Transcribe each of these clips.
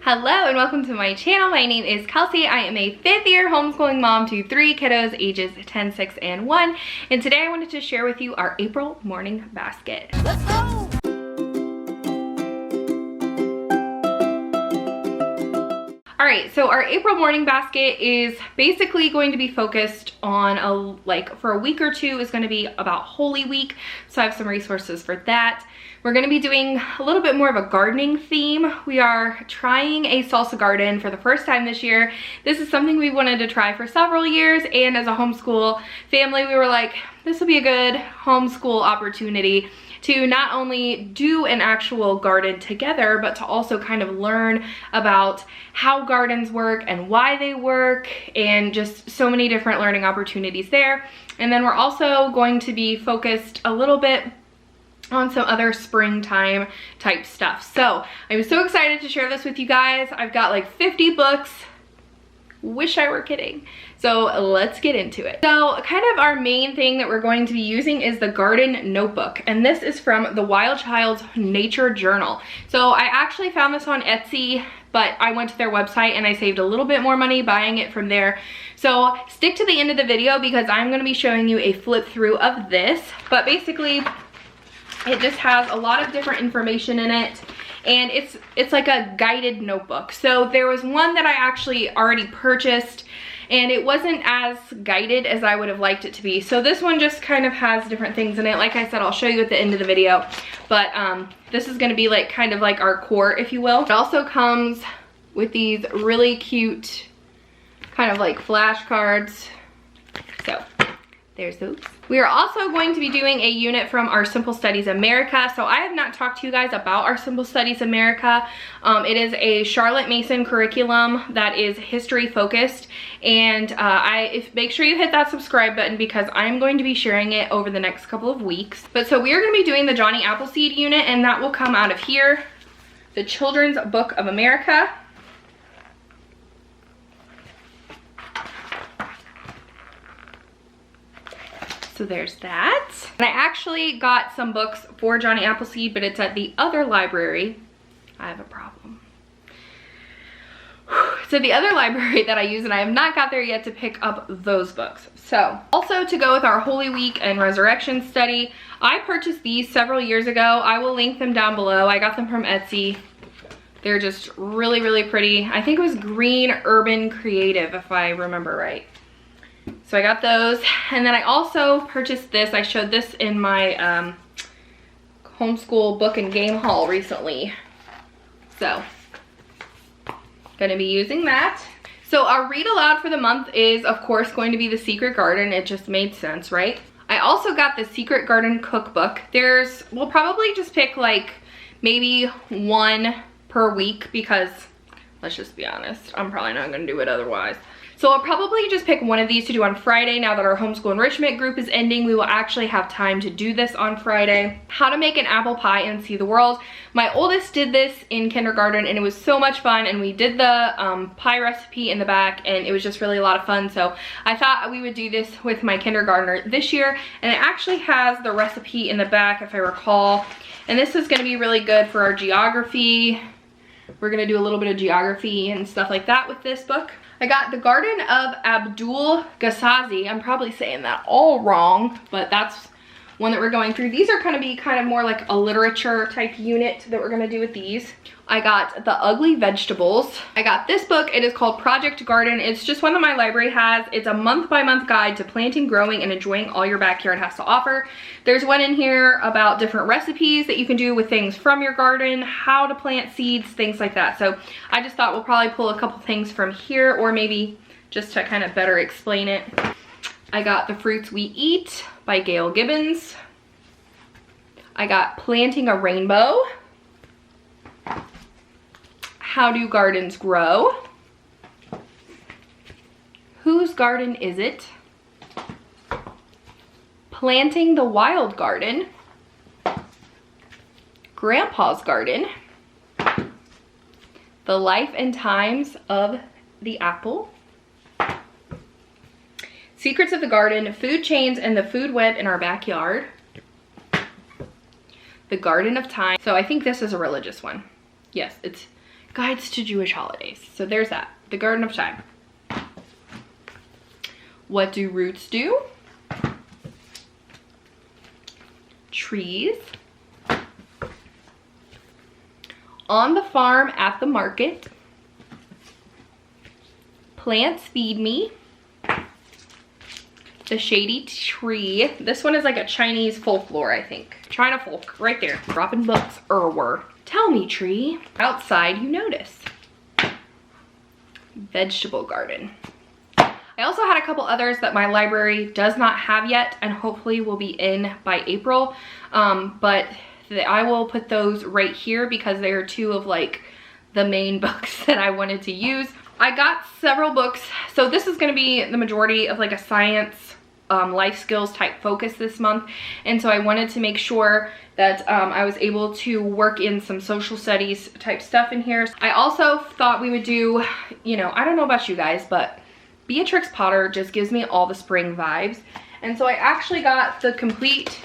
Hello and welcome to my channel. My name is Kelsey. I am a 5th year homeschooling mom to 3 kiddos ages 10, 6, and 1. And today I wanted to share with you our April morning basket. Let's go! Alright, so our April morning basket is basically going to be focused on for a week or two is going to be about Holy Week. So I have some resources for that. We're going to be doing a little bit more of a gardening theme. We are trying a salsa garden for the first time this year. This is something we wanted to try for several years, and as a homeschool family, we were like, this will be a good homeschool opportunity to not only do an actual garden together, but to also kind of learn about how gardens work and why they work, and just so many different learning opportunities there. And then we're also going to be focused a little bit on some other springtime type stuff. So I'm so excited to share this with you guys. I've got like 50 books. Wish I were kidding. So let's get into it. So kind of our main thing that we're going to be using is the garden notebook, and this is from the Wild Child's Nature Journal. So I actually found this on Etsy, but I went to their website and I saved a little bit more money buying it from there. So stick to the end of the video because I'm going to be showing you a flip through of this, but basically it just has a lot of different information in it, and it's like a guided notebook. So there was one that I actually already purchased, and it wasn't as guided as I would have liked it to be. So this one just kind of has different things in it. Like I said, I'll show you at the end of the video, but this is going to be like kind of like our core, if you will. It also comes with these really cute kind of like flashcards. So there's those. We are also going to be doing a unit from our Simple Studies America. So I have not talked to you guys about our Simple Studies America. It is a Charlotte Mason curriculum that is history focused. And make sure you hit that subscribe button because I'm going to be sharing it over the next couple of weeks. But so we are going to be doing the Johnny Appleseed unit, and that will come out of here. The Children's Book of America. So there's that. And I actually got some books for Johnny Appleseed, but it's at the other library. I have a problem. So the other library that I use, and I have not got there yet to pick up those books. So also to go with our Holy Week and Resurrection study, I purchased these several years ago. I will link them down below. I got them from Etsy. They're just really, really pretty. I think it was Green Urban Creative, if I remember right. So I got those, and then I also purchased this. I showed this in my homeschool book and game haul recently. So, gonna be using that. So our read aloud for the month is, of course, going to be The Secret Garden. It just made sense, right? I also got the Secret Garden Cookbook. We'll probably just pick like maybe one per week because, let's just be honest, I'm probably not gonna do it otherwise. So I'll probably just pick one of these to do on Friday. Now that our homeschool enrichment group is ending, we will actually have time to do this on Friday. How to make an apple pie and see the world. My oldest did this in kindergarten, and it was so much fun, and we did the pie recipe in the back, and it was just really a lot of fun. So I thought we would do this with my kindergartner this year, and it actually has the recipe in the back, if I recall. And this is going to be really good for our geography. We're going to do a little bit of geography and stuff like that with this book. I got The Garden of Abdul Ghazazi. I'm probably saying that all wrong, but that's one that we're going through. These are going to be kind of more like a literature type unit that we're going to do with these. I got The Ugly Vegetables. I got this book. It is called Project Garden. It's just one that my library has. It's a month-by-month guide to planting, growing, and enjoying all your backyard has to offer. There's one in here about different recipes that you can do with things from your garden, how to plant seeds, things like that. So I just thought we'll probably pull a couple things from here, or maybe just to kind of better explain it. I got The Fruits We Eat by Gail Gibbons. I got Planting a Rainbow. How Do Gardens Grow? Whose Garden Is It? Planting the Wild Garden. Grandpa's Garden. The Life and Times of the Apple. Secrets of the Garden, Food Chains and the Food Web in Our Backyard. The Garden of Time. So I think this is a religious one. Yes, it's Guides to Jewish Holidays. So there's that. The Garden of Time. What do roots do? Trees. On the farm, at the market. Plants feed me. The shady tree. This one is like a Chinese folklore, I think. China folk, right there. Dropping books, Tell me, tree. Outside, you notice. Vegetable garden. I also had a couple others that my library does not have yet and hopefully will be in by April. But I will put those right here because they are two of like the main books that I wanted to use. I got several books. So this is going to be the majority of like a science life skills type focus this month, and so I wanted to make sure that I was able to work in some social studies type stuff in here. I also thought we would do, you know, I don't know about you guys, but Beatrix Potter just gives me all the spring vibes, and so I actually got the complete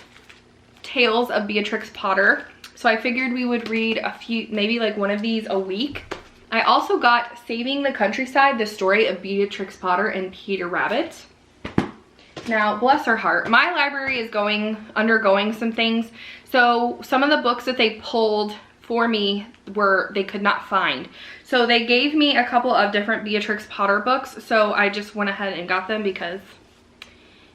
Tales of Beatrix Potter. So I figured we would read a few, maybe like one of these a week. I also got Saving the Countryside, the story of Beatrix Potter and Peter Rabbit. Now, bless her heart, my library is undergoing some things. So some of the books that they pulled for me they could not find. So they gave me a couple of different Beatrix Potter books. So I just went ahead and got them because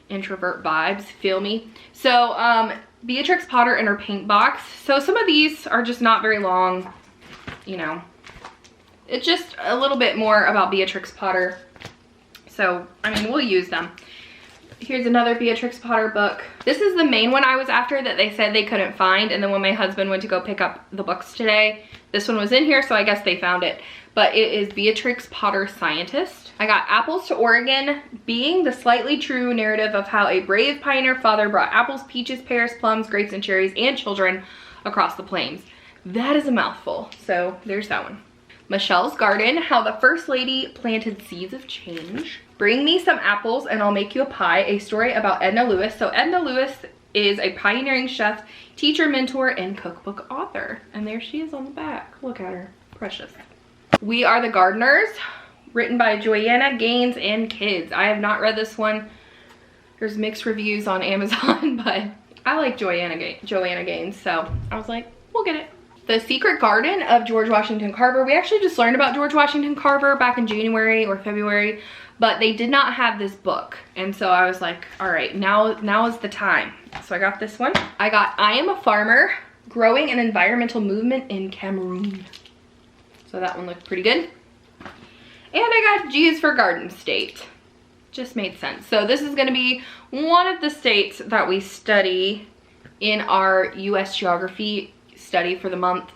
introvert vibes, feel me? So Beatrix Potter and her paint box. So some of these are just not very long, you know. It's just a little bit more about Beatrix Potter. So, I mean, we'll use them. Here's another Beatrix Potter book. This is the main one I was after that they said they couldn't find, and then when my husband went to go pick up the books today, this one was in here, so I guess they found it. But it is Beatrix Potter Scientist. I got Apples to Oregon, being the slightly true narrative of how a brave pioneer father brought apples, peaches, pears, plums, grapes, and cherries, and children across the plains. That is a mouthful, so there's that one. Michelle's Garden, how the First Lady planted seeds of change. Bring Me Some Apples and I'll Make You a Pie, a story about Edna Lewis. So Edna Lewis is a pioneering chef, teacher, mentor, and cookbook author. And there she is on the back. Look at her, precious. We Are the Gardeners, written by Joanna Gaines and kids. I have not read this one. There's mixed reviews on Amazon, but I like Joanna Gaines, so I was like, we'll get it. The Secret Garden of George Washington Carver. We actually just learned about George Washington Carver back in January or February, but they did not have this book. And so I was like, all right, now is the time. So I got this one. I got I Am a Farmer, Growing an Environmental Movement in Cameroon. So that one looked pretty good. And I got G is for Garden State. Just made sense. So this is gonna be one of the states that we study in our US geography study for the month.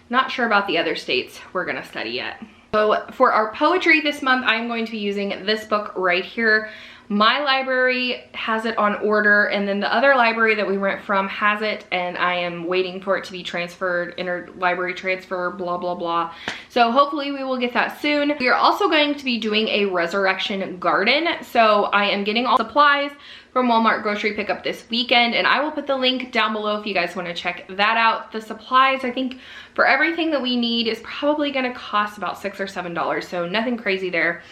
Not sure about the other states we're gonna study yet. So for our poetry this month, I'm going to be using this book right here. My library has it on order, and then the other library that we rent from has it, and I am waiting for it to be transferred, interlibrary transfer, blah, blah, blah. So hopefully we will get that soon. We are also going to be doing a resurrection garden. So I am getting all supplies from Walmart grocery pickup this weekend, and I will put the link down below if you guys want to check that out. The supplies, I think for everything that we need, is probably going to cost about $6 or $7, so nothing crazy there.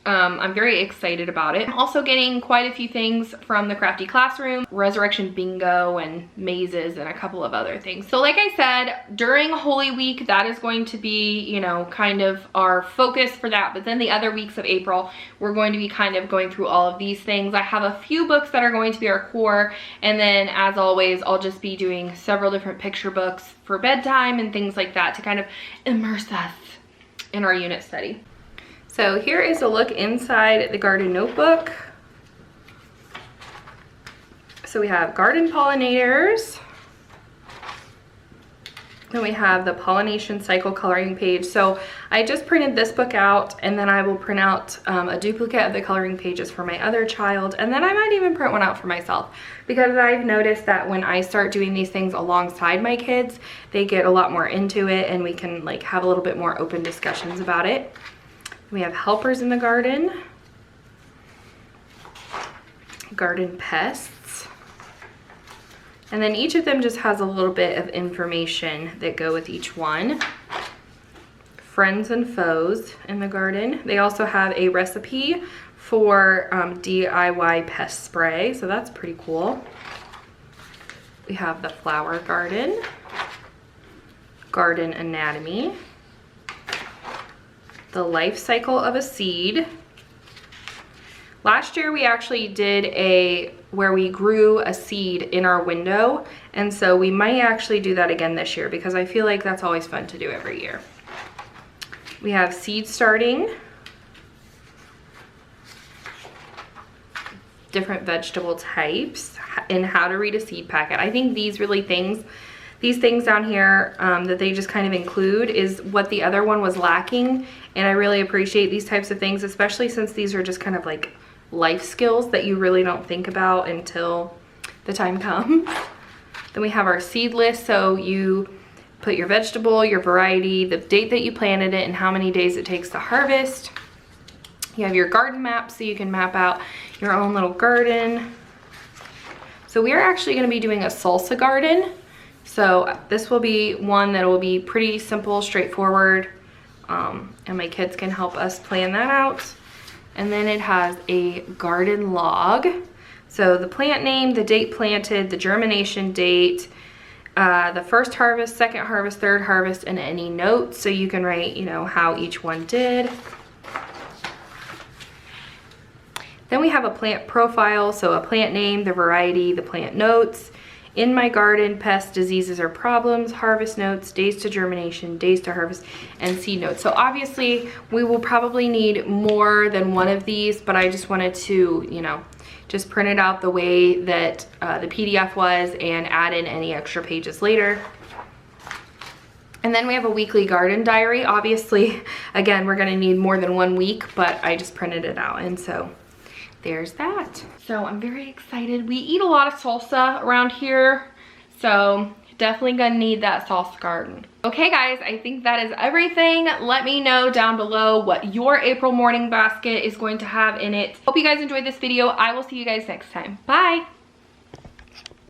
I'm very excited about it. I'm also getting quite a few things from the Crafty Classroom, Resurrection Bingo, and mazes, and a couple of other things. So like I said, during Holy Week, that is going to be, you know, kind of our focus for that. But then the other weeks of April, we're going to be kind of going through all of these things. I have a few books that are going to be our core. And then as always, I'll just be doing several different picture books for bedtime and things like that to kind of immerse us in our unit study. So here is a look inside the garden notebook. So we have garden pollinators. Then we have the pollination cycle coloring page. So I just printed this book out, and then I will print out a duplicate of the coloring pages for my other child. And then I might even print one out for myself, because I've noticed that when I start doing these things alongside my kids, they get a lot more into it, and we can like have a little bit more open discussions about it. We have helpers in the garden, garden pests, and then each of them just has a little bit of information that go with each one. friends and foes in the garden. They also have a recipe for DIY pest spray, so that's pretty cool. We have the flower garden, garden anatomy, the life cycle of a seed. Last year we actually did where we grew a seed in our window, and so we might actually do that again this year because I feel like that's always fun to do every year. We have seed starting, different vegetable types, and how to read a seed packet. I think these things down here that they just kind of include is what the other one was lacking, and I really appreciate these types of things, especially since these are just kind of like life skills that you really don't think about until the time comes. Then we have our seed list, so you put your vegetable, your variety, the date that you planted it, and how many days it takes to harvest. You have your garden map, so you can map out your own little garden. So we are actually going to be doing a salsa garden. So this will be one that will be pretty simple, straightforward, and my kids can help us plan that out. And then it has a garden log. So the plant name, the date planted, the germination date, the first harvest, second harvest, third harvest, and any notes. So you can write, you know, how each one did. Then we have a plant profile, so a plant name, the variety, the plant notes, in my garden, pests, diseases, or problems, harvest notes, days to germination, days to harvest, and seed notes. So obviously we will probably need more than one of these, but I just wanted to, you know, just print it out the way that the PDF was and add in any extra pages later. And then we have a weekly garden diary. Obviously, again, we're gonna need more than 1 week, but I just printed it out, and so there's that. So I'm very excited. We eat a lot of salsa around here, so definitely gonna need that salsa garden. Okay guys, I think that is everything. Let me know down below what your April morning basket is going to have in it. Hope you guys enjoyed this video. I will see you guys next time. Bye.